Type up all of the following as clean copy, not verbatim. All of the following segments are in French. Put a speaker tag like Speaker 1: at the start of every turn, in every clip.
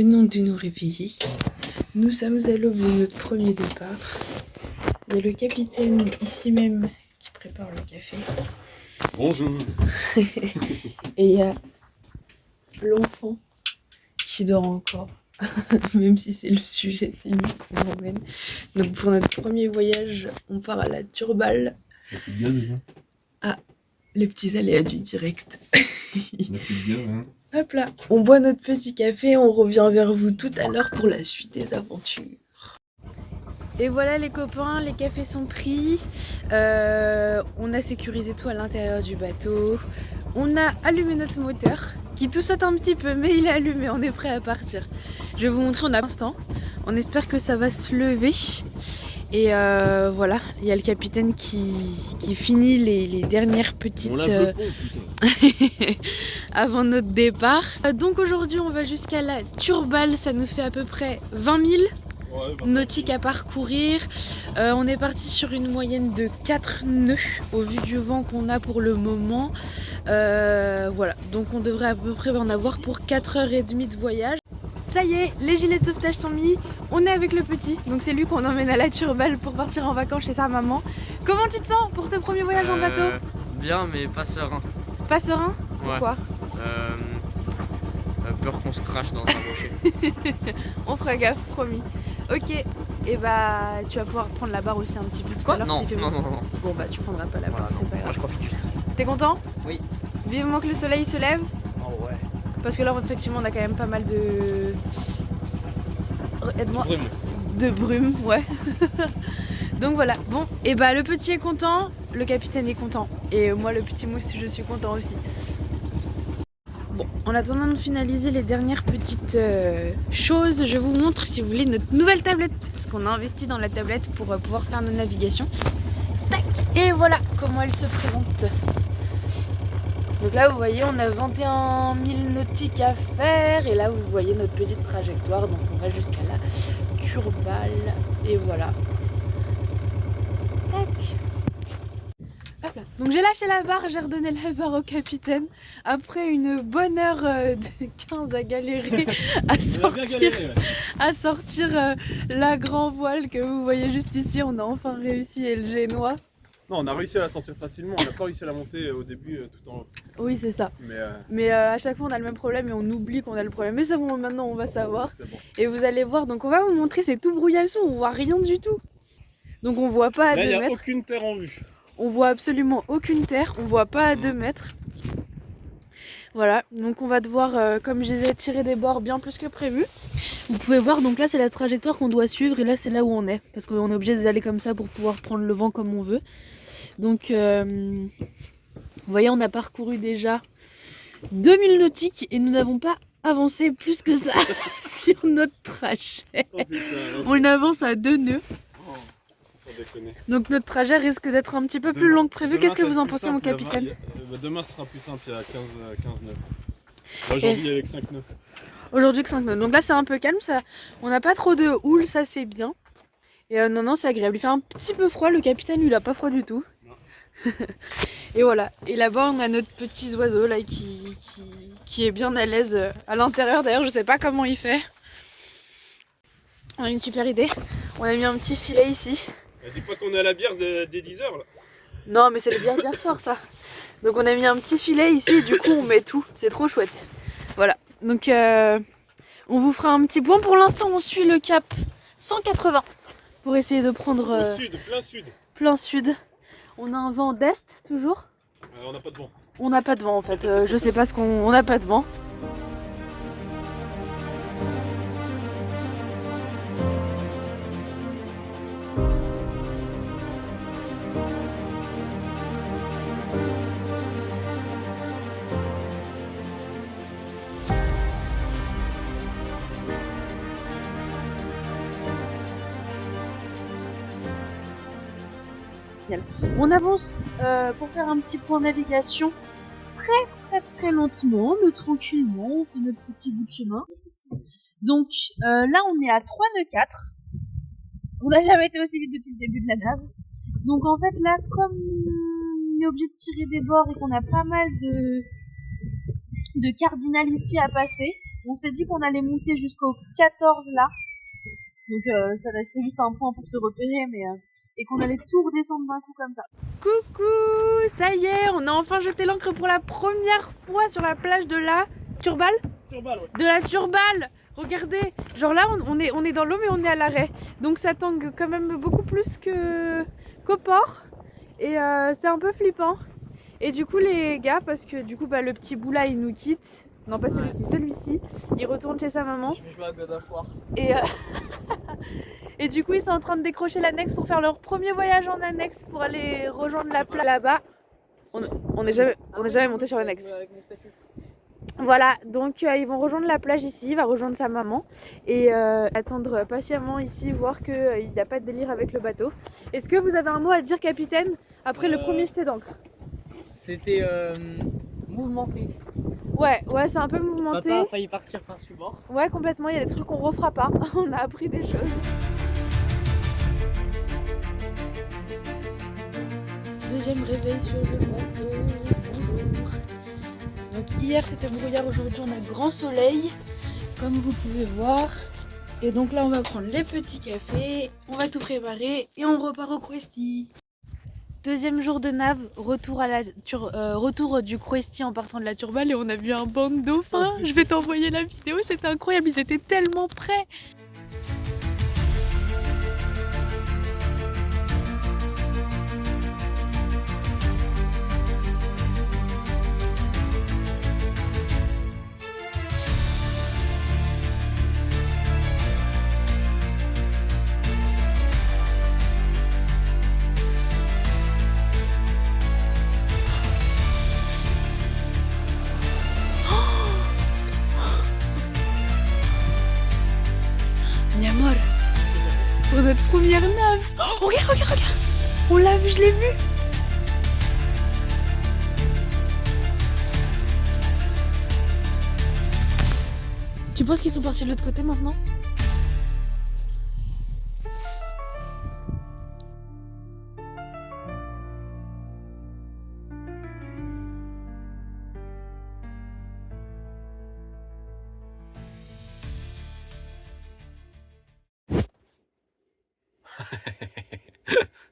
Speaker 1: venons de nous réveiller. Nous sommes à l'aube de notre premier départ. Il y a le capitaine ici même qui prépare le café.
Speaker 2: Bonjour.
Speaker 1: Et il y a l'enfant qui dort encore. Même si c'est le sujet, c'est lui qu'on emmène. Donc pour notre premier voyage, on part à la Turballe. Ah, les petits aléas du direct. Hop là, on boit notre petit café, on revient vers vous tout à l'heure pour la suite des aventures. Et voilà les copains, les cafés sont pris, on a sécurisé tout à l'intérieur du bateau, on a allumé notre moteur, qui tout saute un petit peu, mais il est allumé, on est prêt à partir. Je vais vous montrer, on a un instant, on espère que ça va se lever. Et voilà, il y a le capitaine qui finit les dernières petites... avant notre départ. Donc aujourd'hui on va jusqu'à la Turballe, ça nous fait à peu près 20 000 nautiques à parcourir. On est parti sur une moyenne de 4 nœuds au vu du vent qu'on a pour le moment. Voilà, donc on devrait à peu près en avoir pour 4h30 de voyage. Ça y est, les gilets de sauvetage sont mis, on est avec le petit, donc c'est lui qu'on emmène à la Turballe pour partir en vacances chez sa maman. Comment tu te sens pour ce premier voyage en bateau?
Speaker 3: Bien, mais pas serein.
Speaker 1: Pas serein? Pourquoi?
Speaker 3: Peur qu'on se crache dans un rocher.
Speaker 1: On fera gaffe, promis. Ok, et bah tu vas pouvoir prendre la barre aussi un petit peu tout à l'heure s'il fait beau.
Speaker 3: Non.
Speaker 1: Bon bah tu prendras pas la barre,
Speaker 3: Voilà,
Speaker 1: c'est pas grave.
Speaker 3: Moi je profite juste.
Speaker 1: T'es content?
Speaker 3: Oui.
Speaker 1: Vivement que le soleil se lève.
Speaker 3: Oh ouais.
Speaker 1: Parce que là effectivement on a quand même pas mal de... Aide-moi. De brume, ouais. Donc voilà, bon, et bah le petit est content, le capitaine est content. Et moi le petit mousse, je suis content aussi. Bon, en attendant de finaliser les dernières petites choses, je vous montre si vous voulez notre nouvelle tablette. Parce qu'on a investi dans la tablette pour pouvoir faire nos navigations. Tac! Et voilà comment elle se présente. Donc là vous voyez on a 21 000 nautiques à faire. Et là vous voyez notre petite trajectoire. Donc on va jusqu'à la Turballe. Et voilà. Tac! Hop là. Donc j'ai lâché la barre, j'ai redonné la barre au capitaine après une bonne heure de 15 à galérer à sortir la grand voile que vous voyez juste ici. On a enfin réussi et le génois.
Speaker 2: Non, on a réussi à la sortir facilement, on n'a pas réussi à la monter au début tout en haut.
Speaker 1: Oui c'est ça, mais à chaque fois on a le même problème et on oublie qu'on a le problème. Mais c'est bon, maintenant on va savoir. Bon. Et vous allez voir, donc on va vous montrer, c'est tout brouillasson, on voit rien du tout. Donc on voit pas à 2 mètres. Là il n'y a
Speaker 2: aucune terre en vue.
Speaker 1: On voit absolument aucune terre, on voit pas à 2 mètres. Voilà, donc on va devoir, comme je disais, tirer des bords bien plus que prévu. Vous pouvez voir, donc là c'est la trajectoire qu'on doit suivre et là c'est là où on est. Parce qu'on est obligé d'aller comme ça pour pouvoir prendre le vent comme on veut. Donc, vous voyez, on a parcouru déjà 2000 nautiques et nous n'avons pas avancé plus que ça sur notre trajet. Oh, putain, on avance à 2 nœuds. Donc notre trajet risque d'être un petit peu plus long que prévu. Qu'est-ce que vous en pensez, mon capitaine?
Speaker 2: Demain ce sera plus simple, il y a 15 nœuds. Aujourd'hui avec 5 nœuds.
Speaker 1: Aujourd'hui que 5 nœuds. Donc là c'est un peu calme, ça. On n'a pas trop de houle, ça c'est bien. Et non, c'est agréable. Il fait un petit peu froid, le capitaine lui il a pas froid du tout. Et voilà. Et là-bas on a notre petit oiseau là qui est bien à l'aise à l'intérieur. D'ailleurs je sais pas comment il fait. On a une super idée. On a mis un petit filet ici.
Speaker 2: Dis pas qu'on est à la bière des 10h là.
Speaker 1: Non mais c'est les bières d'hier soir ça. Donc on a mis un petit filet ici et du coup on met tout. C'est trop chouette. Voilà. Donc on vous fera un petit point. Pour l'instant on suit le cap 180 pour essayer de prendre...
Speaker 2: Au sud, plein sud.
Speaker 1: Plein sud. On a un vent d'est toujours.
Speaker 2: On n'a pas de vent.
Speaker 1: On n'a pas de vent en fait. Je sais pas ce qu'on... On n'a pas de vent. On avance pour faire un petit point navigation très lentement, mais tranquillement, on fait notre petit bout de chemin. Donc là on est à 3 nœuds 4. On n'a jamais été aussi vite depuis le début de la nave. Donc en fait là comme on est obligé de tirer des bords et qu'on a pas mal de cardinal ici à passer, On s'est dit qu'on allait monter jusqu'au 14 là. Donc ça c'est juste un point pour se repérer, mais et qu'on allait tout redescendre d'un coup comme ça. Coucou, ça y est, on a enfin jeté l'ancre pour la première fois sur la plage de la Turballe.
Speaker 2: Turballe, ouais.
Speaker 1: De la Turballe. Regardez, genre là on est dans l'eau mais on est à l'arrêt. Donc ça tangue quand même beaucoup plus qu'au port. Et c'est un peu flippant. Et du coup les gars, parce que du coup bah, le petit bout là il nous quitte. Non pas celui-ci, celui-ci. Il retourne chez sa maman.
Speaker 3: Je vais jouer à God of War.
Speaker 1: Et, et du coup ils sont en train de décrocher l'annexe pour faire leur premier voyage en annexe pour aller rejoindre la plage là-bas. On n'est jamais monté sur l'annexe. Voilà, donc ils vont rejoindre la plage ici, il va rejoindre sa maman et attendre patiemment ici, voir qu'il n'y a pas de délire avec le bateau. Est-ce que vous avez un mot à dire, capitaine, après le premier jeté d'encre?
Speaker 3: C'était mouvementé.
Speaker 1: Ouais, c'est un peu mouvementé.
Speaker 3: Papa a failli partir par-dessus bord.
Speaker 1: Ouais, complètement, il y a des trucs qu'on refera pas. On a appris des choses. Deuxième réveil sur le bateau. Bonjour. Donc hier c'était brouillard, aujourd'hui on a grand soleil, comme vous pouvez voir. Et donc là on va prendre les petits cafés, on va tout préparer et on repart au Cruesti. Deuxième jour de nave, retour du Cruesti en partant de la Turballe et on a vu un banc de dauphins. Je vais t'envoyer la vidéo, c'était incroyable, ils étaient tellement près. Mi amor, pour notre première nave. Oh, regarde, on l'a vu, je l'ai vu. Tu penses qu'ils sont partis de l'autre côté maintenant?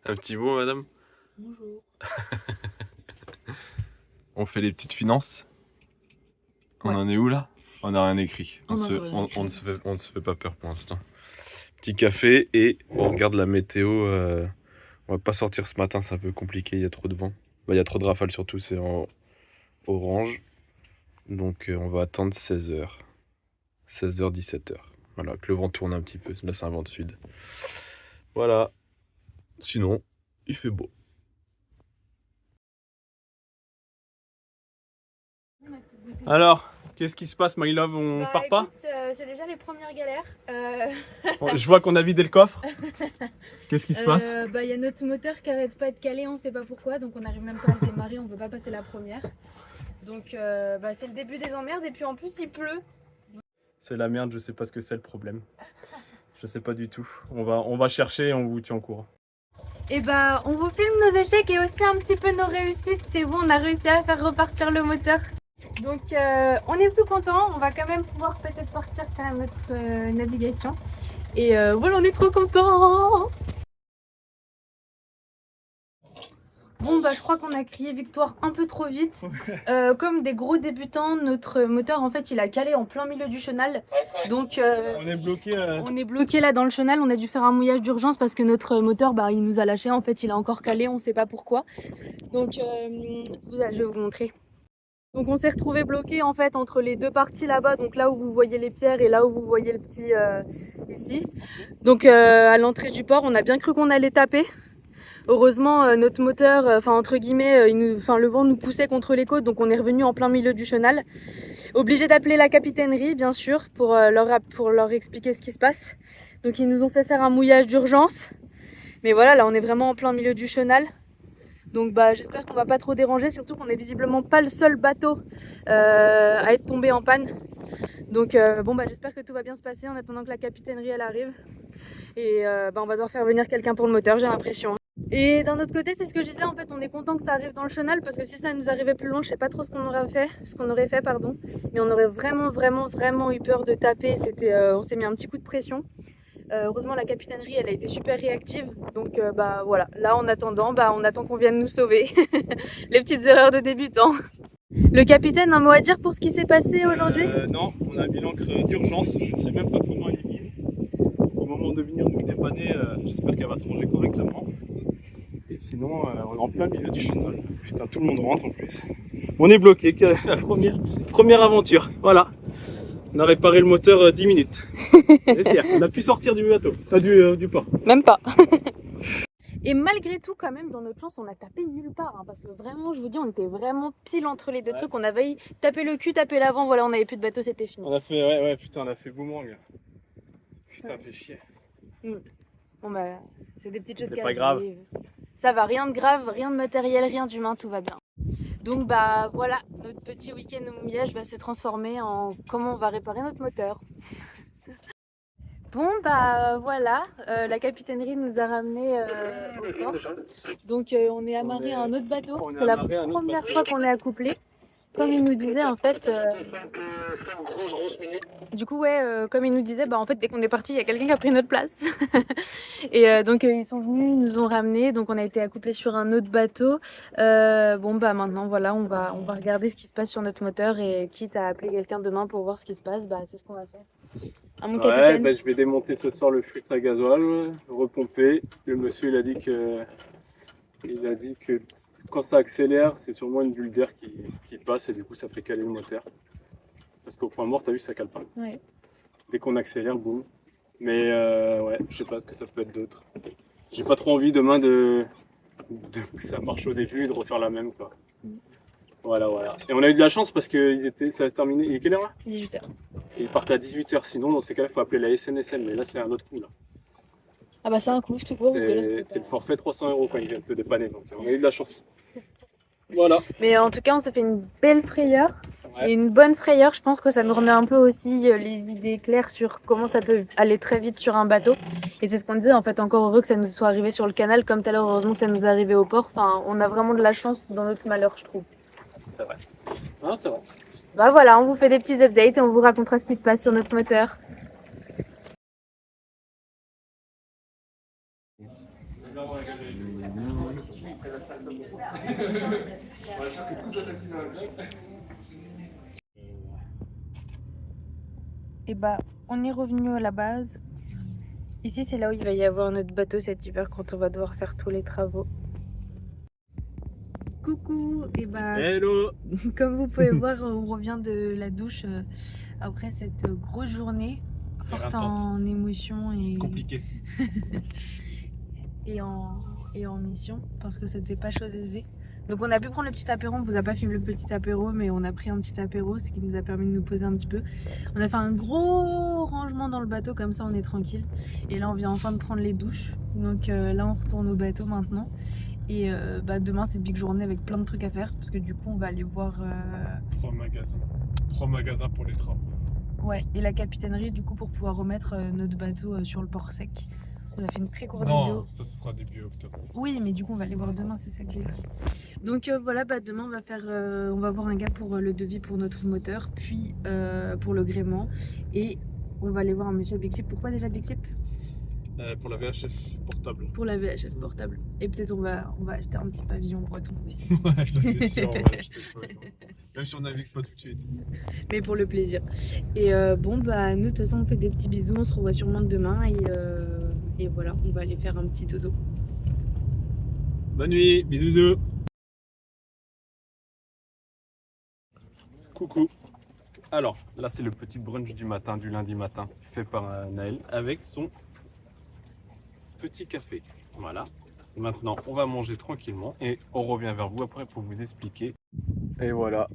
Speaker 2: Un petit mot, madame?
Speaker 1: Bonjour.
Speaker 2: On fait les petites finances.
Speaker 1: Ouais.
Speaker 2: On en est où là? On n'a rien écrit.
Speaker 1: On
Speaker 2: On ne se fait pas peur pour l'instant. Petit café et on regarde la météo. On va pas sortir ce matin, c'est un peu compliqué, il y a trop de vent. Bah, il y a trop de rafales surtout, c'est en orange. Donc on va attendre 16h. 16h, 17h. Voilà, que le vent tourne un petit peu. Là c'est un vent de sud. Voilà. Sinon, il fait beau. Alors, qu'est-ce qui se passe, my love? On part pas?
Speaker 1: C'est déjà les premières galères.
Speaker 2: Je vois qu'on a vidé le coffre. Qu'est-ce qui se passe?
Speaker 1: Il y a notre moteur qui arrête pas de caler, on sait pas pourquoi, donc on n'arrive même pas à le démarrer, on peut pas passer la première. Donc c'est le début des emmerdes et puis en plus il pleut.
Speaker 2: C'est la merde, je sais pas ce que c'est le problème. Je sais pas du tout. On va chercher et on vous tient au courant.
Speaker 1: Et on vous filme nos échecs et aussi un petit peu nos réussites. C'est bon, on a réussi à faire repartir le moteur. Donc on est tout content, on va quand même pouvoir peut-être partir faire notre navigation. Et voilà, on est trop contents. Bon je crois qu'on a crié victoire un peu trop vite. Comme des gros débutants, notre moteur en fait il a calé en plein milieu du chenal. Donc
Speaker 2: On est bloqué.
Speaker 1: on est bloqué là dans le chenal, on a dû faire un mouillage d'urgence parce que notre moteur il nous a lâché, en fait il a encore calé, on sait pas pourquoi. Donc je vais vous montrer. Donc on s'est retrouvé bloqué en fait entre les deux parties là-bas, donc là où vous voyez les pierres et là où vous voyez le petit ici. Donc à l'entrée du port, on a bien cru qu'on allait taper. Heureusement notre moteur, entre guillemets, le vent nous poussait contre les côtes, donc on est revenu en plein milieu du chenal. Obligé d'appeler la capitainerie bien sûr pour leur expliquer ce qui se passe. Donc ils nous ont fait faire un mouillage d'urgence. Mais voilà, là on est vraiment en plein milieu du chenal. Donc j'espère qu'on va pas trop déranger, surtout qu'on est visiblement pas le seul bateau à être tombé en panne. Donc j'espère que tout va bien se passer en attendant que la capitainerie elle arrive. Et on va devoir faire venir quelqu'un pour le moteur, j'ai l'impression. Et d'un autre côté, c'est ce que je disais, en fait, on est content que ça arrive dans le chenal parce que si ça nous arrivait plus loin, je sais pas trop ce qu'on aurait fait, pardon. Mais on aurait vraiment eu peur de taper. On s'est mis un petit coup de pression. Heureusement, la capitainerie, elle a été super réactive. Donc, bah voilà. Là, en attendant, on attend qu'on vienne nous sauver. Les petites erreurs de débutants. Le capitaine, un mot à dire pour ce qui s'est passé aujourd'hui?
Speaker 4: Non, on a mis l'ancre d'urgence. Je ne sais même pas comment elle est mise. Au moment de venir nous dépanner, j'espère qu'elle va se ranger correctement. Et sinon, on est en plein milieu du chenal. Putain, tout le monde rentre en plus. On est bloqué, la première aventure. Voilà. On a réparé le moteur 10 minutes. C'est fier. On a pu sortir du bateau, du port.
Speaker 1: Même pas. Et malgré tout, quand même, dans notre chance, on a tapé nulle part. Hein, parce que vraiment, je vous dis, on était vraiment pile entre les deux trucs. On avait tapé le cul, tapé l'avant. Voilà, on avait plus de bateau, c'était fini.
Speaker 4: On a fait, putain, on a fait boomerang. Putain, fait chier.
Speaker 1: Bon, bah, c'est des petites choses qui
Speaker 4: C'est pas
Speaker 1: arrivent.
Speaker 4: grave.
Speaker 1: Ça va, rien de grave, rien de matériel, rien d'humain, tout va bien. Donc, bah voilà, notre petit week-end au mouillage va se transformer en comment on va réparer notre moteur. Bon bah voilà, la capitainerie nous a ramenés au port. Donc on est amarré à un autre bateau. C'est la première fois qu'on est accouplé. Comme il nous disait en fait. Du coup comme il nous disait, bah en fait dès qu'on est parti, il y a quelqu'un qui a pris notre place. Et donc ils sont venus, ils nous ont ramenés. Donc on a été accouplés sur un autre bateau. Bon bah maintenant voilà, on va regarder ce qui se passe sur notre moteur et quitte à appeler quelqu'un demain pour voir ce qui se passe, bah c'est ce qu'on va faire. À mon capitaine.
Speaker 4: Bah, je vais démonter ce soir le filtre à gasoil, repomper. Le monsieur il a dit que quand ça accélère, c'est sûrement une bulle d'air qui passe et du coup ça fait caler le moteur. Parce qu'au point mort, t'as vu, ça cale pas.
Speaker 1: Ouais.
Speaker 4: Dès qu'on accélère, boum. Mais ouais, je sais pas ce que ça peut être d'autre. J'ai pas trop envie demain que ça marche au début et de refaire la même quoi. Voilà. Et on a eu de la chance parce que ça a terminé. Il est quelle heure là?
Speaker 1: 18h.
Speaker 4: Ils partent à 18h, sinon dans ces cas-là, il faut appeler la SNSM, mais là c'est un autre coup là.
Speaker 1: Ah bah c'est un coup, je te cours parce que là
Speaker 4: C'est le forfait 300 € quand ils viennent te dépanner, donc on a eu de la chance. Voilà.
Speaker 1: Mais en tout cas, on s'est fait une belle frayeur.
Speaker 4: Ouais.
Speaker 1: Et une bonne frayeur, je pense que ça nous remet un peu aussi les idées claires sur comment ça peut aller très vite sur un bateau. Et c'est ce qu'on disait, en fait, encore heureux que ça nous soit arrivé sur le canal, comme tout à l'heure, heureusement que ça nous est arrivé au port. Enfin, on a vraiment de la chance dans notre malheur, je trouve.
Speaker 4: C'est vrai. Ah, c'est vrai.
Speaker 1: Bah voilà, on vous fait des petits updates et on vous racontera ce qui se passe sur notre moteur. Et bah, on est revenu à la base. Ici, c'est là où il va y avoir notre bateau cet hiver quand on va devoir faire tous les travaux. Coucou, et bah,
Speaker 4: Hello.
Speaker 1: comme vous pouvez voir, on revient de la douche après cette grosse journée, forte en émotions et
Speaker 4: Compliqué.
Speaker 1: et en mission, parce que c'était pas chose aisée. Donc on a pu prendre le petit apéro, on vous a pas filmé le petit apéro, mais on a pris un petit apéro, ce qui nous a permis de nous poser un petit peu. On a fait un gros rangement dans le bateau, comme ça on est tranquille. Et là on vient enfin de prendre les douches, donc là on retourne au bateau maintenant. Et demain c'est big journée avec plein de trucs à faire, parce que du coup on va aller voir...
Speaker 4: 3 magasins pour les travaux.
Speaker 1: Ouais, et la capitainerie du coup pour pouvoir remettre notre bateau sur le port sec. On a fait une très courte vidéo.
Speaker 4: Non, ça sera début octobre.
Speaker 1: Oui, mais du coup on va aller voir demain, c'est ça que j'ai dit. Donc voilà, demain on va voir un gars pour le devis pour notre moteur, puis pour le gréement, et on va aller voir un monsieur à Big Chip. Pourquoi déjà Big Chip?
Speaker 4: Pour la VHF portable.
Speaker 1: Pour la VHF portable. Et peut-être on va acheter un petit pavillon breton aussi.
Speaker 4: Ouais, ça c'est sûr, on va acheter ça. Même si on navigue pas tout de suite.
Speaker 1: Mais pour le plaisir. Et nous de toute façon on fait des petits bisous, on se revoit sûrement demain et voilà, on va aller faire un petit dodo.
Speaker 4: Bonne nuit, bisous. Coucou. Alors, là c'est le petit brunch du matin, du lundi matin, fait par Naël, avec son petit café. Voilà. Maintenant, on va manger tranquillement et on revient vers vous après pour vous expliquer. Et voilà,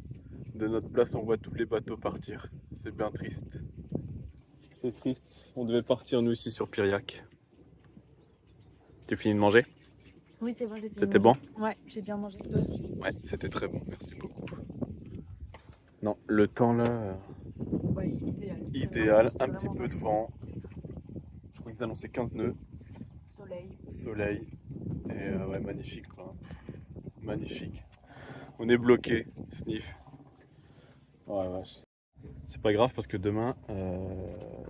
Speaker 4: de notre place, on voit tous les bateaux partir. C'est bien triste. C'est triste. On devait partir nous ici sur Piriac. Tu fini de manger?
Speaker 1: Oui, c'est bon, j'ai fini.
Speaker 4: C'était bon?
Speaker 1: Ouais, j'ai bien mangé. Toi aussi?
Speaker 4: Ouais, c'était très bon. Merci beaucoup. Non, le temps là,
Speaker 1: Ouais, idéal.
Speaker 4: idéal.
Speaker 1: C'est
Speaker 4: Un petit
Speaker 1: vraiment
Speaker 4: peu de vent. Je crois qu'ils annonçaient 15 nœuds.
Speaker 1: soleil.
Speaker 4: Soleil. Et
Speaker 2: Mais ouais, magnifique quoi. Magnifique. On est bloqué, sniff. Ouais, vache. C'est pas grave parce que demain,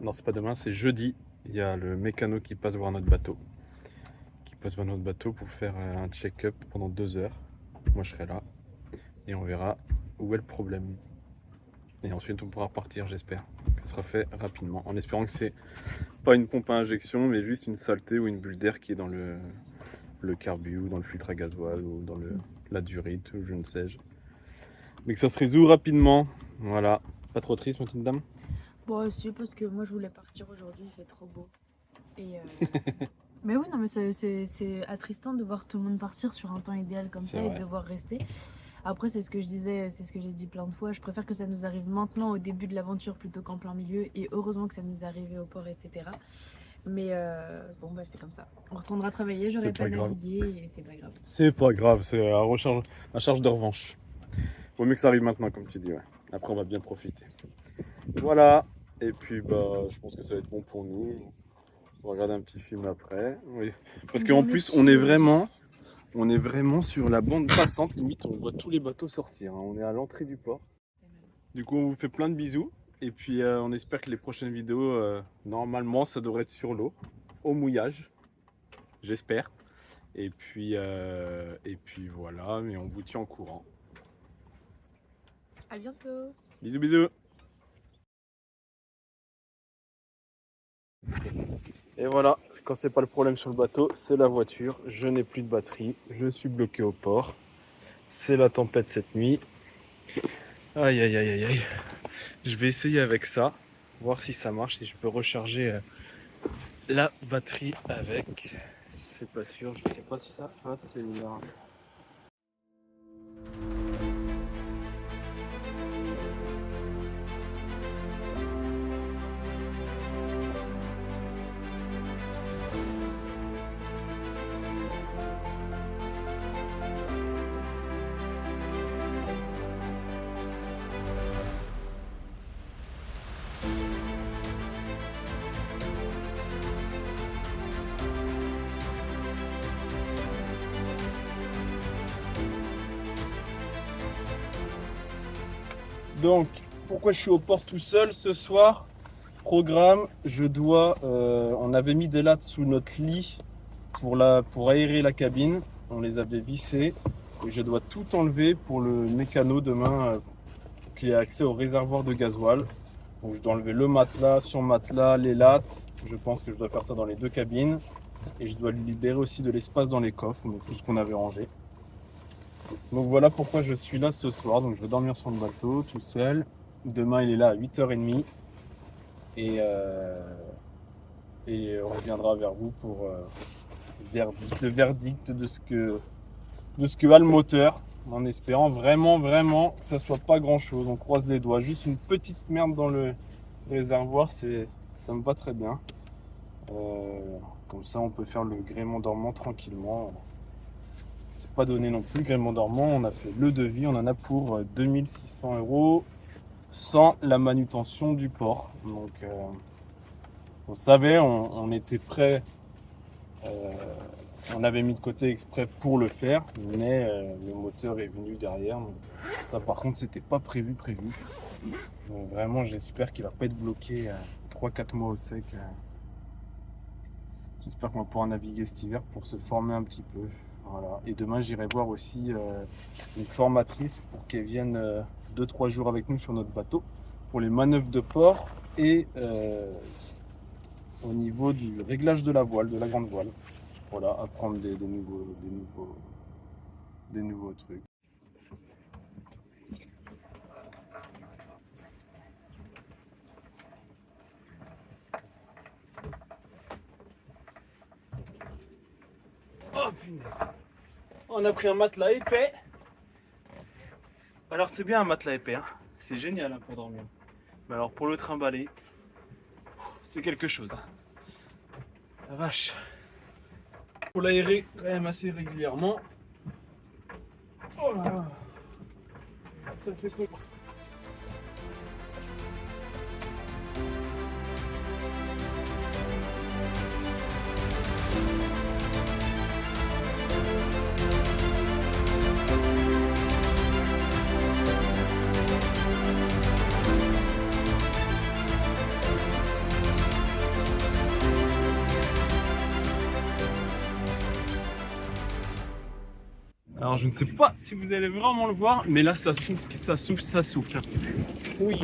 Speaker 2: non c'est pas demain, c'est jeudi. Il y a le mécano qui passe voir notre bateau. Pour faire un check-up pendant 2 heures. Moi je serai là et on verra où est le problème. Et ensuite on pourra repartir, j'espère. Ça sera fait rapidement, en espérant que c'est pas une pompe à injection, mais juste une saleté ou une bulle d'air qui est dans le carbu ou dans le filtre à gasoil ou dans la durite ou je ne sais-je. Mais que ça se résout rapidement. Voilà. Pas trop triste, ma petite dame?
Speaker 1: Bon, si, parce que moi je voulais partir aujourd'hui, il fait trop beau. Et mais oui, non, mais c'est attristant de voir tout le monde partir sur un temps idéal comme
Speaker 2: C'est
Speaker 1: ça et
Speaker 2: vrai.
Speaker 1: de devoir rester. Après, c'est ce que je disais, c'est ce que j'ai dit plein de fois. Je préfère que ça nous arrive maintenant au début de l'aventure plutôt qu'en plein milieu. Et heureusement que ça nous est arrivé au port, etc. Mais bon, bah c'est comme ça. On retournera travailler, j'aurais
Speaker 2: C'est
Speaker 1: pas
Speaker 2: pas grave.
Speaker 1: navigué et c'est pas grave.
Speaker 2: C'est pas grave, c'est la charge de revanche. Vaut mieux que ça arrive maintenant, comme tu dis, ouais. Après, on va bien profiter. Voilà. Et puis, bah, je pense que ça va être bon pour nous. On va regarder un petit film après. Oui. Parce qu'en plus, on est vraiment sur la bande passante. Limite, on voit tous les bateaux sortir, hein. On est à l'entrée du port. Du coup, on vous fait plein de bisous. Et puis, on espère que les prochaines vidéos, normalement, ça devrait être sur l'eau, au mouillage. J'espère. Et puis voilà, mais on vous tient au courant.
Speaker 1: À bientôt.
Speaker 2: Bisous, bisous. Et voilà, quand c'est pas le problème sur le bateau, c'est la voiture. Je n'ai plus de batterie, je suis bloqué au port. C'est la tempête cette nuit. Aïe aïe aïe aïe aïe. Je vais essayer avec ça, voir si ça marche, si je peux recharger la batterie avec. C'est pas sûr, je sais pas si ça va tenir. Donc, pourquoi je suis au port tout seul ce soir? Programme, on avait mis des lattes sous notre lit pour aérer la cabine. On les avait vissées et je dois tout enlever pour le mécano demain pour qu'il ait accès au réservoir de gasoil. Donc je dois enlever le matelas, sur matelas, les lattes. Je pense que je dois faire ça dans les 2 cabines et je dois lui libérer aussi de l'espace dans les coffres, donc tout ce qu'on avait rangé. Donc voilà pourquoi je suis là ce soir. Donc je vais dormir sur le bateau tout seul. Demain il est là à 8h30 et on reviendra vers vous pour le verdict de ce que va le moteur, en espérant vraiment que ça soit pas grand chose. On croise les doigts, juste une petite merde dans le réservoir, ça me va très bien. Comme ça on peut faire le gréement dormant tranquillement. C'est pas donné non plus, gréement dormant. On a fait le devis, on en a pour 2600 € sans la manutention du port. Donc on savait, on était prêt, on avait mis de côté exprès pour le faire, mais le moteur est venu derrière. Donc ça par contre c'était pas prévu. Donc vraiment j'espère qu'il va pas être bloqué 3-4 mois au sec. J'espère qu'on va pouvoir naviguer cet hiver pour se former un petit peu. Voilà. Et demain j'irai voir aussi une formatrice pour qu'elle vienne 2-3 jours avec nous sur notre bateau pour les manœuvres de port et au niveau du réglage de la voile, de la grande voile. Voilà, apprendre des nouveaux trucs. Oh punaise. On a pris un matelas épais. Alors c'est bien un matelas épais, hein. C'est génial hein, pour dormir. Mais alors pour le trimballer, c'est quelque chose. Hein. La vache. Faut l'aérer quand même assez régulièrement. Oh là là. Ça le fait sombre.
Speaker 4: Alors je ne sais pas si vous allez vraiment le voir, mais là ça souffle, ça souffle, ça souffle. Oui.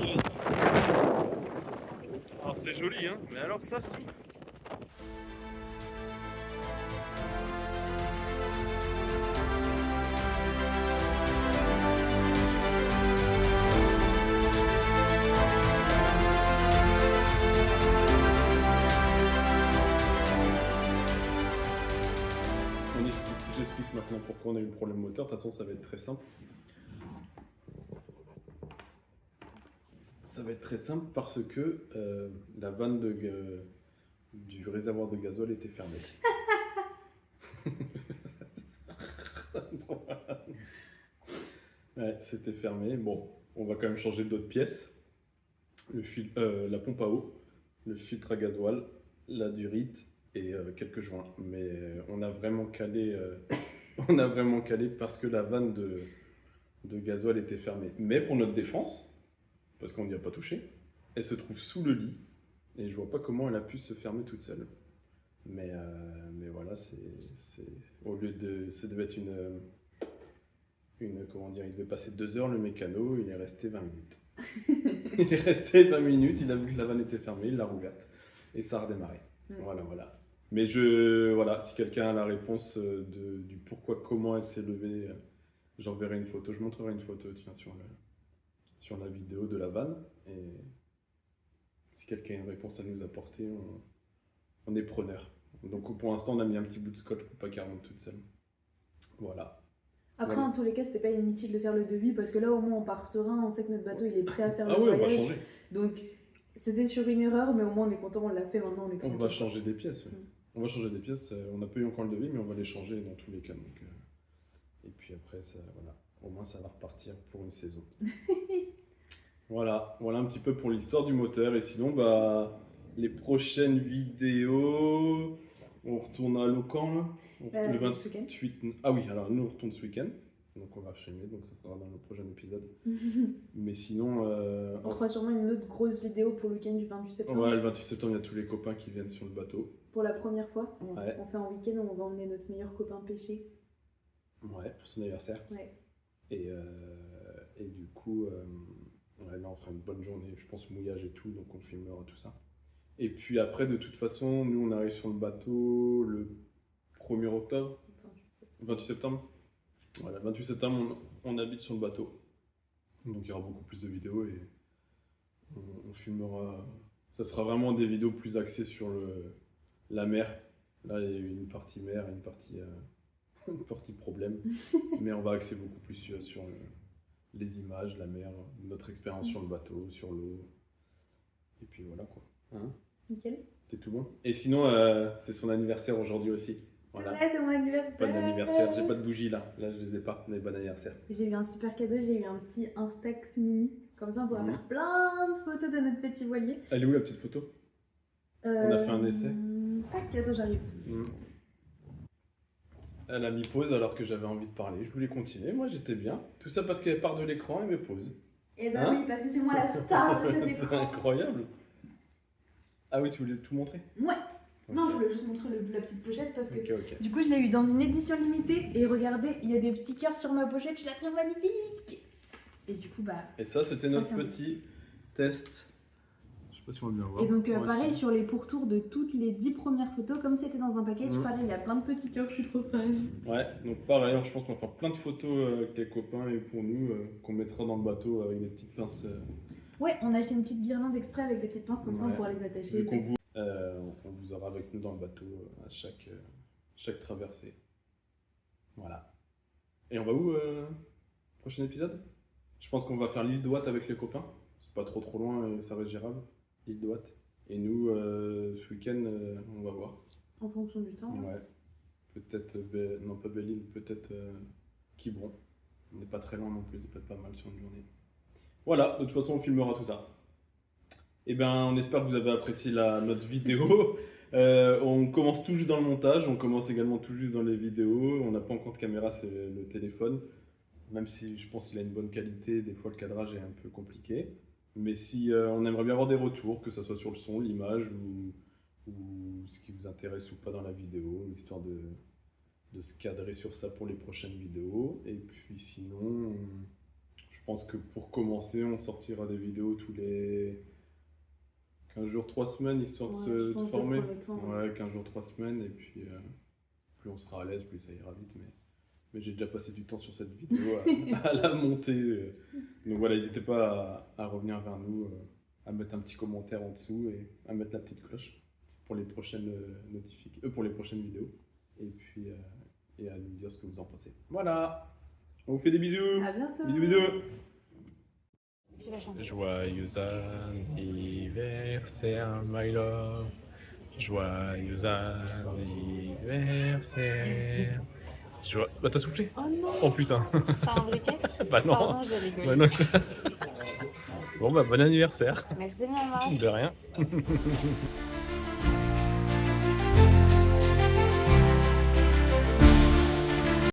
Speaker 4: Alors c'est joli, hein, mais alors ça souffle. J'explique maintenant pourquoi on a eu le problème moteur. De toute façon, ça va être très simple. Ça va être très simple parce que la vanne du réservoir de gasoil était fermée. Ouais, c'était fermé. Bon, on va quand même changer d'autres pièces. La pompe à eau, le filtre à gasoil, la durite et quelques joints. Mais on a vraiment calé parce que la vanne de gasoil était fermée. Mais pour notre défense, parce qu'on n'y a pas touché, elle se trouve sous le lit et je vois pas comment elle a pu se fermer toute seule. Mais voilà, au lieu de, ça devait être comment dire, il devait passer 2 heures le mécano, il est resté 20 minutes. Il est resté 20 minutes, il a vu que la vanne était fermée, il l'a rouverte et ça a redémarré. Voilà. Mais voilà, si quelqu'un a la réponse du pourquoi, comment elle s'est levée, j'enverrai une photo, je montrerai une photo tiens, sur la vidéo de la vanne. Et si quelqu'un a une réponse à nous apporter, on est preneur. Donc pour l'instant, on a mis un petit bout de scotch pour pas qu'elle remonte toute seule. Voilà.
Speaker 1: Après, en tous les cas, c'était pas inutile de faire le devis parce que là, au moins, on part serein, on sait que notre bateau il est prêt à faire le voyage.
Speaker 2: Ah oui, on va changer.
Speaker 1: Donc, c'était sur une erreur, mais au moins, on est content, on l'a fait, maintenant, on est tranquille.
Speaker 2: On va changer des pièces. Oui. On va changer des pièces. On n'a pas eu encore le devis, mais on va les changer dans tous les cas. Donc, et puis après, voilà. Au moins, ça va repartir pour une saison. Voilà un petit peu pour l'histoire du moteur. Et sinon, les prochaines vidéos, on retourne à Locan là. Le 28. Ah oui, alors nous on retourne ce week-end. Donc on va filmer, donc ça sera dans le prochain épisode. Mais sinon...
Speaker 1: on fera sûrement une autre grosse vidéo pour le week-end du 28 septembre.
Speaker 2: Ouais, le 28 septembre, il y a tous les copains qui viennent sur le bateau.
Speaker 1: Pour la première fois,
Speaker 2: Ouais.
Speaker 1: on fait un week-end où on va emmener notre meilleur copain pêcher.
Speaker 2: Ouais, pour son anniversaire.
Speaker 1: Ouais.
Speaker 2: Et du coup, là on fera une bonne journée, je pense mouillage et tout, donc on filmera tout ça. Et puis après, de toute façon, nous on arrive sur le bateau le 1er octobre, 28 septembre. Voilà, 28 septembre, on habite sur le bateau. Donc il y aura beaucoup plus de vidéos et on filmera. Ça sera vraiment des vidéos plus axées sur la mer. Là, il y a eu une partie mer et une partie problème. Mais on va axer beaucoup plus sur les images, la mer, notre expérience sur le bateau, sur l'eau. Et puis voilà quoi. Hein?
Speaker 1: Nickel.
Speaker 2: C'est tout bon. Et sinon, c'est son anniversaire aujourd'hui aussi. Voilà.
Speaker 1: C'est vrai, c'est mon anniversaire.
Speaker 2: Bon anniversaire. J'ai pas de bougies là. Là, je les ai pas. Mais bon anniversaire.
Speaker 1: J'ai eu un super cadeau. J'ai eu un petit Instax mini. Comme ça, on pourra faire plein de photos de notre petit voilier.
Speaker 2: Elle est où la petite photo? On a fait un essai.
Speaker 1: Tac, attends, j'arrive.
Speaker 2: Elle a mis pause alors que j'avais envie de parler. Je voulais continuer. Moi, j'étais bien. Tout ça parce qu'elle part de l'écran et met pause.
Speaker 1: Eh ben oui, parce que c'est moi la star de cet écran.
Speaker 2: C'est incroyable. Ah oui, tu voulais tout montrer?
Speaker 1: Ouais. Non, je voulais juste montrer la petite pochette parce que
Speaker 2: Ok.
Speaker 1: du coup, je l'ai eu dans une édition limitée et regardez, il y a des petits cœurs sur ma pochette, je la trouve magnifique. Et du coup,
Speaker 2: Et ça, c'était notre petit test. Je sais pas si on va bien voir.
Speaker 1: Et donc, pareil, sur les pourtours de toutes les 10 premières photos, comme c'était dans un package, pareil, il y a plein de petits cœurs, je suis trop fan.
Speaker 2: Ouais, donc pareil, je pense qu'on va faire plein de photos avec les copains et pour nous, qu'on mettra dans le bateau avec des petites pinces.
Speaker 1: Ouais, on a acheté une petite guirlande exprès avec des petites pinces, comme ça on pourra les attacher.
Speaker 2: On vous aura avec nous dans le bateau à chaque traversée. Voilà. Et on va où prochain épisode? Je pense qu'on va faire l'île de Watt avec les copains. C'est pas trop loin et ça reste gérable. L'île de Watt. Et nous, ce week-end, on va voir.
Speaker 1: En fonction du temps.
Speaker 2: Ouais. Peut-être, non pas Belle-Île, peut-être Quiberon. On n'est pas très loin non plus, ça peut être pas mal sur une journée. Voilà, de toute façon, on filmera tout ça. Et ben, on espère que vous avez apprécié notre vidéo. On commence tout juste dans le montage, on commence également tout juste dans les vidéos. On n'a pas encore de caméra, c'est le téléphone. Même si je pense qu'il a une bonne qualité, des fois le cadrage est un peu compliqué. Mais si on aimerait bien avoir des retours, que ce soit sur le son, l'image ou ce qui vous intéresse ou pas dans la vidéo, histoire se cadrer sur ça pour les prochaines vidéos. Et puis sinon, je pense que pour commencer, on sortira des vidéos tous les 15 jours, 3 semaines, histoire de se former. Ouais, 15 jours, 3 semaines, et puis plus on sera à l'aise, plus ça ira vite. Mais j'ai déjà passé du temps sur cette vidéo à la monter. Donc voilà, n'hésitez pas à revenir vers nous, à mettre un petit commentaire en dessous et à mettre la petite cloche pour les prochaines pour les prochaines vidéos. Et puis et à nous dire ce que vous en pensez. Voilà, on vous fait des bisous.
Speaker 1: À bientôt.
Speaker 2: Bisous, bisous.
Speaker 1: Tu vas chanter.
Speaker 4: Joyeux anniversaire, my love. Joyeux anniversaire. Bah t'as soufflé?
Speaker 1: Oh non.
Speaker 4: Oh putain.
Speaker 1: T'as un briquet?
Speaker 4: Bah non.
Speaker 1: Pardon, j'ai rigolé.
Speaker 4: Bah non. Bon bah bon anniversaire.
Speaker 1: Merci maman.
Speaker 4: De rien.